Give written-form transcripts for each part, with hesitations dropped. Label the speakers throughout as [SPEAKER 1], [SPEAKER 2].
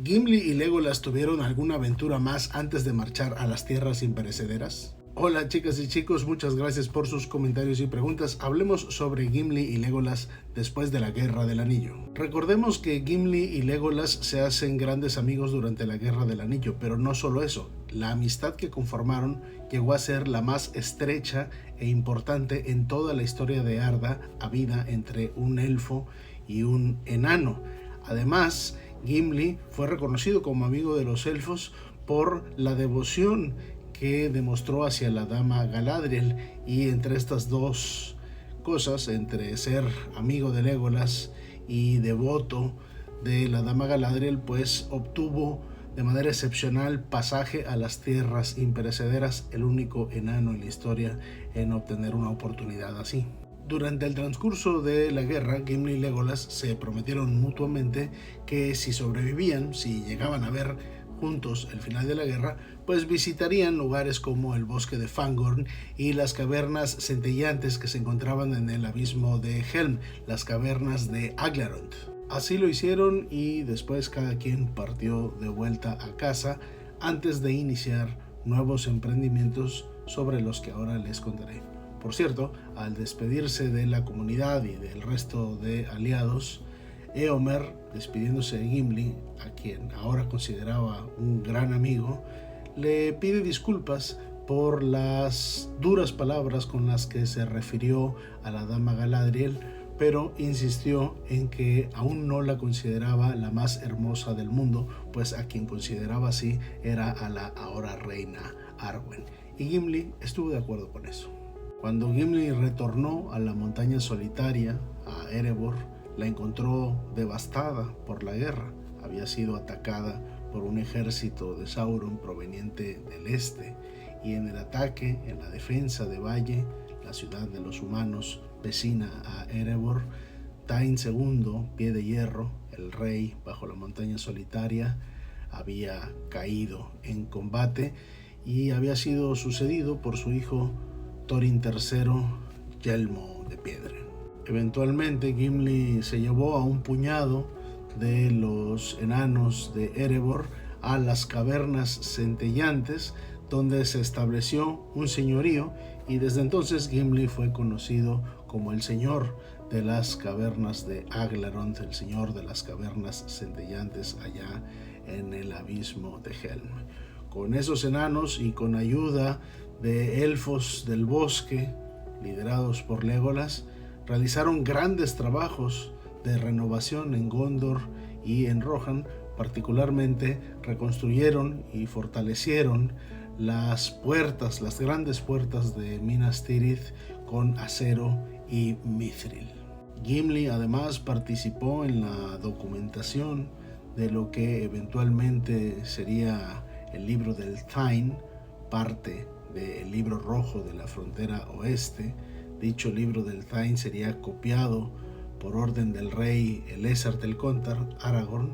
[SPEAKER 1] ¿Gimli y Legolas tuvieron alguna aventura más antes de marchar a las tierras imperecederas? Hola chicas y chicos, muchas gracias por sus comentarios y preguntas. Hablemos sobre Gimli y Legolas después de la Guerra del Anillo. Recordemos que Gimli y Legolas se hacen grandes amigos durante la Guerra del Anillo, pero no solo eso. La amistad que conformaron llegó a ser la más estrecha e importante en toda la historia de Arda, habida entre un elfo y un enano. Además, Gimli fue reconocido como amigo de los elfos por la devoción que demostró hacia la dama Galadriel, y entre estas dos cosas, entre ser amigo de Legolas y devoto de la dama Galadriel, pues obtuvo de manera excepcional pasaje a las tierras imperecederas, el único enano en la historia en obtener una oportunidad así. Durante el transcurso de la guerra, Gimli y Legolas se prometieron mutuamente que si sobrevivían, si llegaban a ver juntos el final de la guerra, pues visitarían lugares como el bosque de Fangorn y las cavernas centellantes que se encontraban en el abismo de Helm, las cavernas de Aglarond. Así lo hicieron y después cada quien partió de vuelta a casa antes de iniciar nuevos emprendimientos sobre los que ahora les contaré. Por cierto, al despedirse de la comunidad y del resto de aliados, Éomer, despidiéndose de Gimli, a quien ahora consideraba un gran amigo, le pide disculpas por las duras palabras con las que se refirió a la dama Galadriel, pero insistió en que aún no la consideraba la más hermosa del mundo, pues a quien consideraba así era a la ahora reina Arwen, y Gimli estuvo de acuerdo con eso. Cuando Gimli retornó a la montaña solitaria, a Erebor, la encontró devastada por la guerra. Había sido atacada por un ejército de Sauron proveniente del este, y en el ataque, en la defensa de Valle, la ciudad de los humanos vecina a Erebor, Tain II, Pie de Hierro, el rey bajo la montaña solitaria, había caído en combate y había sido sucedido por su hijo Thorin III, Yelmo de Piedra. Eventualmente Gimli se llevó a un puñado de los enanos de Erebor a las cavernas centellantes, donde se estableció un señorío, y desde entonces Gimli fue conocido como el señor de las cavernas de Aglarond, el señor de las cavernas centellantes allá en el abismo de Helm. Con esos enanos y con ayuda de elfos del bosque, liderados por Legolas, realizaron grandes trabajos de renovación en Gondor y en Rohan. Particularmente reconstruyeron y fortalecieron las puertas, las grandes puertas de Minas Tirith con acero y mithril. Gimli además participó en la documentación de lo que eventualmente sería el libro del Thain, parte del libro rojo de la frontera oeste. Dicho libro del Thain sería copiado por orden del rey Elessar del Contar, Aragorn.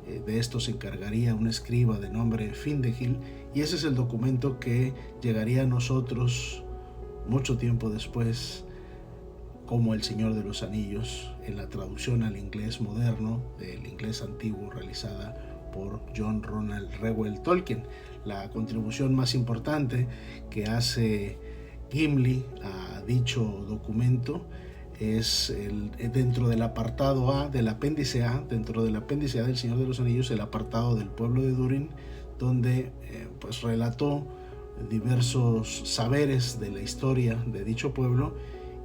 [SPEAKER 1] De esto se encargaría un escriba de nombre Findehil, y ese es el documento que llegaría a nosotros mucho tiempo después como El Señor de los Anillos, en la traducción al inglés moderno del inglés antiguo realizada por John Ronald Reuel Tolkien. La contribución más importante que hace Gimli a dicho documento es dentro del apartado A, del apéndice A, dentro del apéndice A del Señor de los Anillos, el apartado del pueblo de Durin, donde pues relató diversos saberes de la historia de dicho pueblo,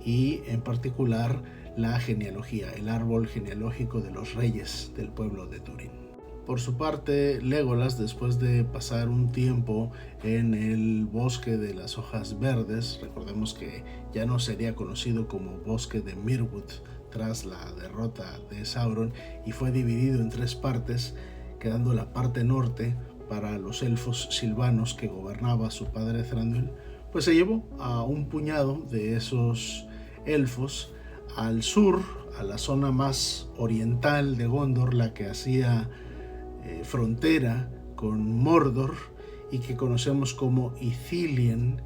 [SPEAKER 1] y en particular la genealogía, el árbol genealógico de los reyes del pueblo de Durin. Por su parte, Legolas, después de pasar un tiempo en el bosque de las hojas verdes, recordemos que ya no sería conocido como bosque de Mirwood tras la derrota de Sauron, y fue dividido en 3 partes, quedando la parte norte para los elfos silvanos que gobernaba su padre Thranduil, pues se llevó a un puñado de esos elfos al sur, a la zona más oriental de Gondor, la que hacía frontera con Mordor y que conocemos como Ithilien,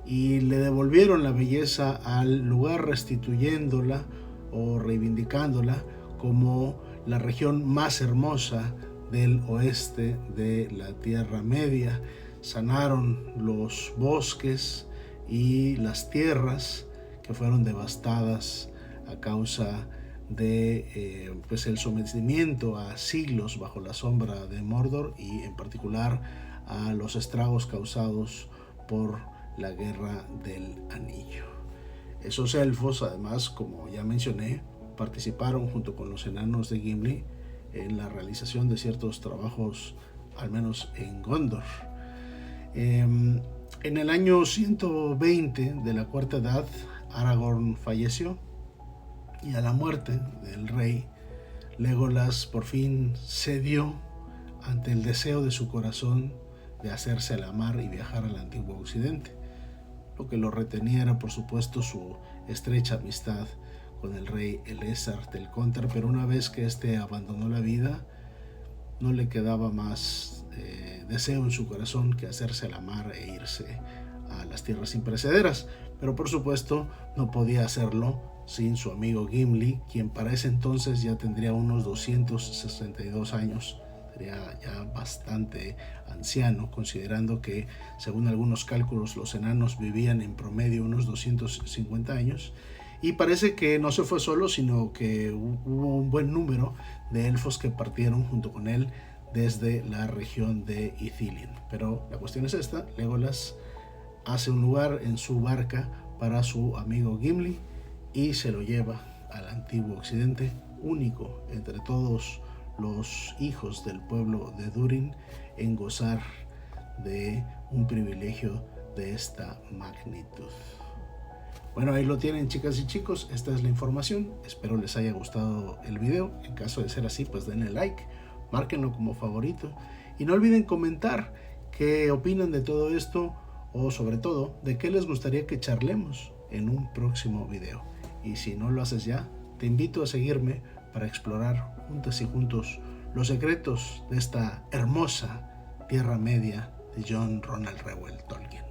[SPEAKER 1] y le devolvieron la belleza al lugar, restituyéndola o reivindicándola como la región más hermosa del oeste de la Tierra Media. Sanaron los bosques y las tierras que fueron devastadas a causa de el sometimiento a siglos bajo la sombra de Mordor, y en particular a los estragos causados por la Guerra del Anillo. Esos elfos, además, como ya mencioné, participaron junto con los enanos de Gimli en la realización de ciertos trabajos, al menos en Gondor. En el año 120 de la Cuarta Edad, Aragorn falleció, y a la muerte del rey, Legolas por fin cedió ante el deseo de su corazón de hacerse a la mar y viajar al antiguo occidente. Lo que lo retenía era, por supuesto, su estrecha amistad con el rey Elessar del Contar, pero una vez que éste abandonó la vida, no le quedaba más deseo en su corazón que hacerse a la mar e irse a las tierras imperecederas. Pero por supuesto no podía hacerlo sin su amigo Gimli, quien para ese entonces ya tendría unos 262 años. Sería ya bastante anciano, considerando que, según algunos cálculos, los enanos vivían en promedio unos 250 años. Y parece que no se fue solo, sino que hubo un buen número de elfos que partieron junto con él desde la región de Ithilien. Pero la cuestión es esta: Legolas hace un lugar en su barca para su amigo Gimli y se lo lleva al antiguo occidente, único entre todos los hijos del pueblo de Durin en gozar de un privilegio de esta magnitud. Bueno, ahí lo tienen, chicas y chicos, esta es la información. Espero les haya gustado el video. En caso de ser así, pues denle like, márquenlo como favorito y no olviden comentar qué opinan de todo esto, o sobre todo de qué les gustaría que charlemos en un próximo video. Y si no lo haces ya, te invito a seguirme para explorar juntas y juntos los secretos de esta hermosa Tierra Media de John Ronald Reuel Tolkien.